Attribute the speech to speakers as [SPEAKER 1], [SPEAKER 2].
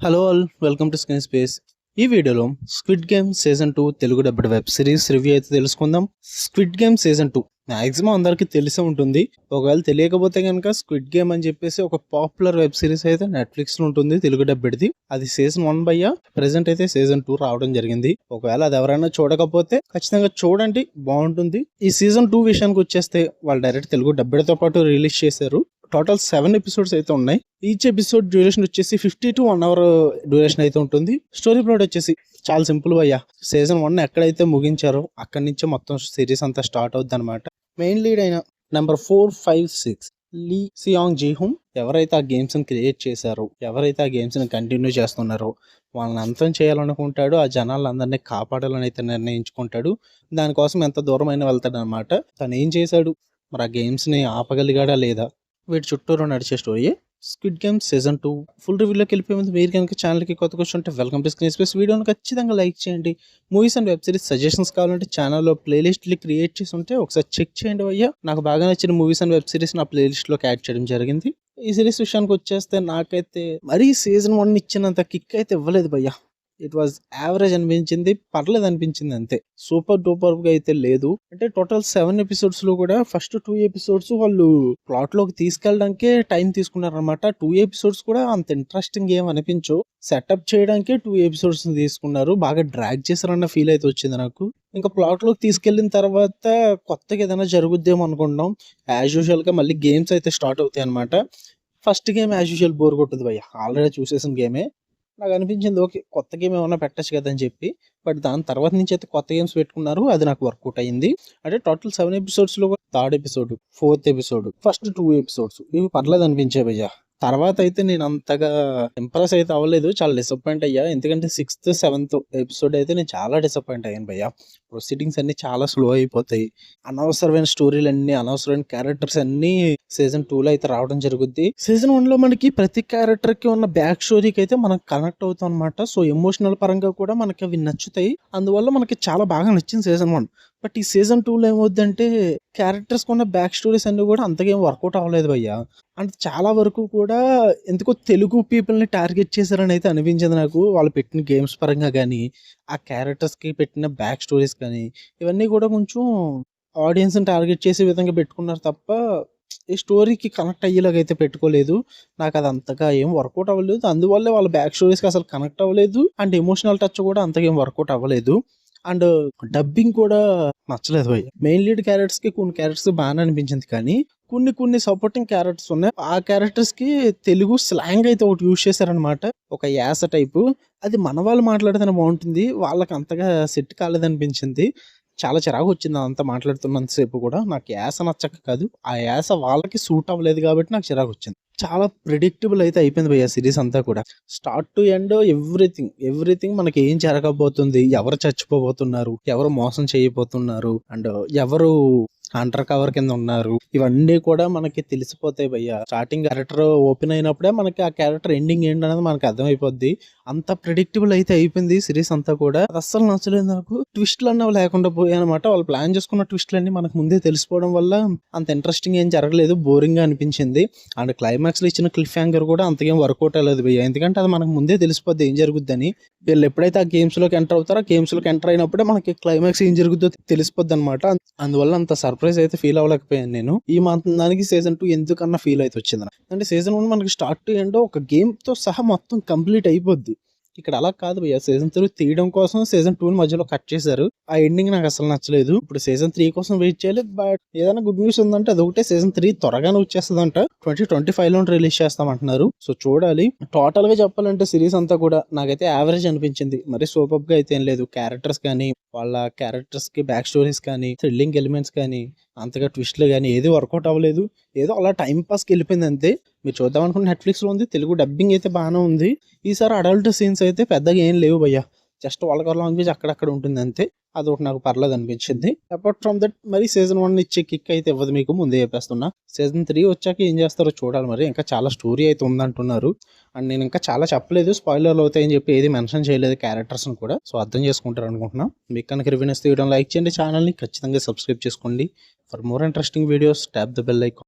[SPEAKER 1] Hello all, welcome to screen space. ఈ వీడియోలో squid game season 2 Telugu dubbed web series review అయితే తెలుసుకుందాం. Squid game season 2 maximum అందరికీ తెలిసే ఉంటుంది. ఒకవేళ తెలియకపోతే కనుక స్క్విడ్ గేమ్ అని చెప్పేసి ఒక పాపులర్ వెబ్ సిరీస్ అయితే నెట్ఫ్లిక్స్ లో ఉంటుంది తెలుగు డబ్బుడిది. అది సీజన్ 1 బయ్యా, ప్రెసెంట్ అయితే సీజన్ 2 రావడం జరిగింది. ఒకవేళ అది ఎవరైనా చూడకపోతే ఖచ్చితంగా చూడండి, బాగుంటుంది. ఈ సీజన్ 2 విషయానికి వచ్చేస్తే వాళ్ళు డైరెక్ట్ తెలుగు డబ్బుడితో పాటు రిలీజ్ చేశారు. టోటల్ 7 ఎపిసోడ్స్ అయితే ఉన్నాయి. ఈచ్ ఎపిసోడ్ డ్యూరేషన్ వచ్చేసి 50 to 1 hour డ్యూరేషన్ అయితే ఉంటుంది. స్టోరీ ప్లాట్ వచ్చేసి చాలా సింపుల్ అయ్యా. సీజన్ 1 ఎక్కడైతే ముగించారో అక్కడి నుంచే మొత్తం సిరీస్ అంతా స్టార్ట్ అవుద్ది అనమాట. మెయిన్ లీడ్ అయిన నెంబర్ 4, 5, 6 లీ సియాంగ్ జీహుమ్ ఎవరైతే ఆ గేమ్స్ ని క్రియేట్ చేశారో, ఎవరైతే ఆ గేమ్స్ ని కంటిన్యూ చేస్తున్నారో వాళ్ళని అంతం చేయాలనుకుంటాడు. ఆ జనాలందరినీ కాపాడాలని అయితే నిర్ణయించుకుంటాడు. దానికోసం ఎంత దూరం అయినా వెళ్తాడు అనమాట. తను ఏం చేశాడు, మరి ఆ గేమ్స్ ని ఆపగలిగాడా లేదా, వీటి చుట్టూరు నడిచే story squid game season 2. Full రివ్యూలోకి వెళ్ళిపోయే ముందు మీరు కనుక ఛానల్కి కొత్తగా వచ్చుంటే వెల్కమ్ టు స్క్రీన్ స్పేస్. వీడియోని ఖచ్చితంగా లైక్ చేయండి. Movies and web series suggestions కావాలంటే ఛానల్లో ప్లేలిస్ట్లు క్రియేట్ చేసి ఉంటే ఒకసారి చెక్ చేయండి అయ్యా. నాకు బాగా నచ్చిన మూవీస్ అండ్ వెబ్ సిరీస్ నా ప్లేలిస్ట్లోకి యాడ్ చేయడం జరిగింది. ఈ సిరీస్ విషయానికి వచ్చేస్తే నాకైతే మరీ సీజన్ 1 ఇచ్చినంత కిక్ అయితే ఇవ్వలేదు భయ్యా. ఇట్ వాజ్ యావరేజ్ అనిపించింది, పర్లేదు అనిపించింది అంతే. సూపర్ డూపర్ గా అయితే లేదు. అంటే టోటల్ 7 ఎపిసోడ్స్ లో కూడా ఫస్ట్ 2 ఎపిసోడ్స్ వాళ్ళు ప్లాట్ లోకి తీసుకెళ్ళడానికే టైం తీసుకున్నారు అనమాట. 2 ఎపిసోడ్స్ కూడా అంత ఇంట్రెస్టింగ్ ఏం అనిపించవు. సెటప్ చేయడానికే 2 ఎపిసోడ్స్ తీసుకున్నారు. బాగా డ్రాగ్ చేశారన్న ఫీల్ అయితే వచ్చింది నాకు. ఇంకా ప్లాట్ లోకి తీసుకెళ్లిన తర్వాత కొత్తగా ఏదైనా జరుగుద్దేమో అనుకుంటాం. యాజ్ యూజువల్ గా మళ్ళీ గేమ్స్ అయితే స్టార్ట్ అవుతాయి అనమాట. First game as usual bore కొట్టదు భయ్య, ఆల్రెడీ చూసేసిన గేమే. నాకు అనిపించింది ఓకే, కొత్త గేమ్ ఏమన్నా పెట్టచ్చు కదా అని చెప్పి. బట్ దాని తర్వాత నుంచి అయితే కొత్త గేమ్స్ పెట్టుకున్నారు, అది నాకు వర్కౌట్ అయ్యింది. అంటే టోటల్ 7 ఎపిసోడ్స్ లో 3rd episode, 4th episode, first 2 episodes ఇవి పర్లేదు అనిపించాయి భయ్యా. తర్వాత అయితే నేను అంతగా ఇంప్రెస్ అయితే అవ్వలేదు, చాలా డిసప్పాయింట్ అయ్యా. ఎందుకంటే 6th, 7th ఎపిసోడ్ అయితే నేను చాలా డిసప్పాయింట్ అయ్యాను భయ్యా. ప్రొసీడింగ్స్ అన్ని చాలా స్లో అయిపోతాయి. అనవసరమైన స్టోరీలు అన్ని, అనవసరమైన క్యారెక్టర్స్ అన్ని సీజన్ 2 లో అయితే రావడం జరుగుద్ది. సీజన్ 1 లో మనకి ప్రతి క్యారెక్టర్ కి ఉన్న బ్యాక్ స్టోరీకి అయితే మనం కనెక్ట్ అవుతాం అనమాట. సో ఎమోషనల్ పరంగా కూడా మనకి అవి నచ్చుతాయి. అందువల్ల మనకి చాలా బాగా నచ్చింది సీజన్ 1. బట్ ఈ సీజన్ 2 లో ఏమవుద్దంటే క్యారెక్టర్స్ ఉన్న బ్యాక్ స్టోరీస్ అన్ని కూడా అంతగా వర్కౌట్ అవ్వలేదు భయ్యా. అంటే చాలా వరకు కూడా ఎందుకో తెలుగు పీపుల్ని టార్గెట్ చేశారని అయితే అనిపించింది నాకు. వాళ్ళు పెట్టిన గేమ్స్ పరంగా కానీ, ఆ క్యారెక్టర్స్కి పెట్టిన బ్యాక్ స్టోరీస్ కానీ, ఇవన్నీ కూడా కొంచెం ఆడియన్స్ని టార్గెట్ చేసే విధంగా పెట్టుకున్నారు తప్ప ఈ స్టోరీకి కనెక్ట్ అయ్యేలాగా అయితే పెట్టుకోలేదు. నాకు అది అంతగా ఏం వర్కౌట్ అవ్వలేదు. అందువల్లే వాళ్ళ బ్యాక్ స్టోరీస్కి అసలు కనెక్ట్ అవ్వలేదు. అండ్ ఎమోషనల్ టచ్ కూడా అంతగా ఏం వర్కౌట్ అవ్వలేదు. అండ్ డబ్బింగ్ కూడా నచ్చలేదు భయ్య. మెయిన్ లీడ్ క్యారెక్టర్స్ కి కొన్ని క్యారెక్టర్స్ బాగానే అనిపించింది, కానీ కొన్ని సపోర్టింగ్ క్యారెక్టర్స్ ఉన్నాయి. ఆ క్యారెక్టర్స్ కి తెలుగు స్లాంగ్ అయితే ఒకటి యూజ్ చేశారనమాట, ఒక యాస టైపు. అది మన వాళ్ళు మాట్లాడితేనే బాగుంటుంది, వాళ్ళకి అంతగా సెట్ కాలేదనిపించింది. చాలా చిరాకు వచ్చింది అదంతా మాట్లాడుతున్నంతసేపు కూడా. నాకు యాస నచ్చక కాదు, ఆ యాస వాళ్ళకి సూట్ అవ్వలేదు కాబట్టి నాకు చిరాకు వచ్చింది. చాలా ప్రిడిక్టబుల్ అయితే అయిపోయింది భయ్య సిరీస్ అంతా కూడా. స్టార్ట్ టు ఎండ్ ఎవ్రీథింగ్ మనకి ఏం జరగబోతుంది, ఎవరు చచ్చిపోబోతున్నారు, ఎవరు మోసం చేయబోతున్నారు, అండ్ ఎవరు అండర్ కవర్ కింద ఉన్నారు, ఇవన్నీ కూడా మనకి తెలిసిపోతాయి భయ్య. స్టార్టింగ్ క్యారెక్టర్ ఓపెన్ అయినప్పుడే మనకి ఆ క్యారెక్టర్ ఎండింగ్ ఏంటనేది మనకి అర్థమైపోద్ది. అంత ప్రిడిక్టబుల్ అయితే అయిపోయింది సిరీస్ అంతా కూడా. అస్సలు నచ్చలేదు నాకు. ట్విస్ట్లు అన్నవి లేకుండా పోయాయనమాట. వాళ్ళు ప్లాన్ చేసుకున్న ట్విస్ట్లు అన్ని మనకు ముందే తెలిసిపోవడం వల్ల అంత ఇంట్రెస్టింగ్ ఏం జరగలేదు, బోరింగ్ గా అనిపించింది. అండ్ క్లైమాక్స్ లో ఇచ్చిన క్లిఫ్ హ్యాంగర్ కూడా అంతకేం వర్కౌట్ అవ్వలేదు భయ్య. ఎందుకంటే అది మనకు ముందే తెలిసిపోద్ది ఏం జరుగుద్దని. వీళ్ళు ఎప్పుడైతే ఆ గేమ్స్ లోకి ఎంటర్ అవుతారో, ఆ గేమ్స్ లోకి ఎంటర్ అయినప్పుడే మనకి క్లైమాక్స్ ఏం జరుగుతుందో తెలిసిపోద్ది అనమాట. అందువల్ల అంత సర్ప్రైజ్ అయితే ఫీల్ అవ్వలేకపోయాను నేను. ఈ దానికి సీజన్ 2 ఎందుకన్నా ఫీల్ అయితే వచ్చింది. అంటే సీజన్ 1 మనకి స్టార్ట్ టు ఎండ్ ఒక గేమ్ తో సహా మొత్తం కంప్లీట్ అయిపోద్ది. ఇక్కడ అలా కాదు భయ్య. సీజన్ 3 తీయడం కోసం సీజన్ 2 మధ్యలో కట్ చేశారు. ఆ ఎండింగ్ నాకు అసలు నచ్చలేదు. ఇప్పుడు సీజన్ 3 కోసం వెయిట్ చేయాలి. బట్ ఏదైనా గుడ్ న్యూస్ ఉందంటే అదొకటే, సీజన్ 3 త్వరగానే వచ్చేస్తుందంట. 2025 లో రిలీజ్ చేస్తామంటున్నారు. సో చూడాలి. టోటల్ గా చెప్పాలంటే సిరీస్ అంతా కూడా నాకైతే యావరేజ్ అనిపించింది. మరి సూపర్ గా అయితే ఏం లేదు. క్యారెక్టర్స్ కానీ, వాళ్ళ క్యారెక్టర్స్ కి బ్యాక్ స్టోరీస్ కానీ, థ్రిల్లింగ్ ఎలిమెంట్స్ కానీ, అంతగా ట్విస్ట్లు కానీ ఏది వర్కౌట్ అవ్వలేదు. ఏదో అలా టైం పాస్కి వెళ్ళిపోయింది అంతే. మీరు చూద్దాం అనుకుంటే నెట్ఫ్లిక్స్ లో ఉంది, తెలుగు డబ్బింగ్ అయితే బాగానే ఉంది. ఈసారి అడల్ట్ సీన్స్ అయితే పెద్దగా ఏం లేవు భయ్య. జస్ట్ వాళ్ళ లాంగ్వేజ్ అక్కడక్కడ ఉంటుంది అంతే. అదొకటి నాకు పర్లేదు అనిపించింది. అపార్ట్ ఫ్రమ్ దట్ మరి సీజన్ 1 ఇచ్చే కిక్ అయితే ఇవ్వదు, మీకు ముందే చెప్పేస్తున్నా. సీజన్ 3 వచ్చాక ఏం చేస్తారో చూడాలి. మరి ఇంకా చాలా స్టోరీ అయితే ఉందంటున్నారు. అండ్ నేను ఇంకా చాలా చెప్పలేదు, స్పాయిలర్లు అవుతాయని చెప్పి ఏది మెన్షన్ చేయలేదు క్యారెక్టర్స్ కూడా. సో అర్థం చేసుకుంటారు అనుకుంటున్నా. మీకు కనుక రివ్యూస్ తీయడం లైక్ చేయండి, ఛానల్ని ఖచ్చితంగా సబ్స్క్రైబ్ చేసుకోండి. For more interesting videos tap the bell icon.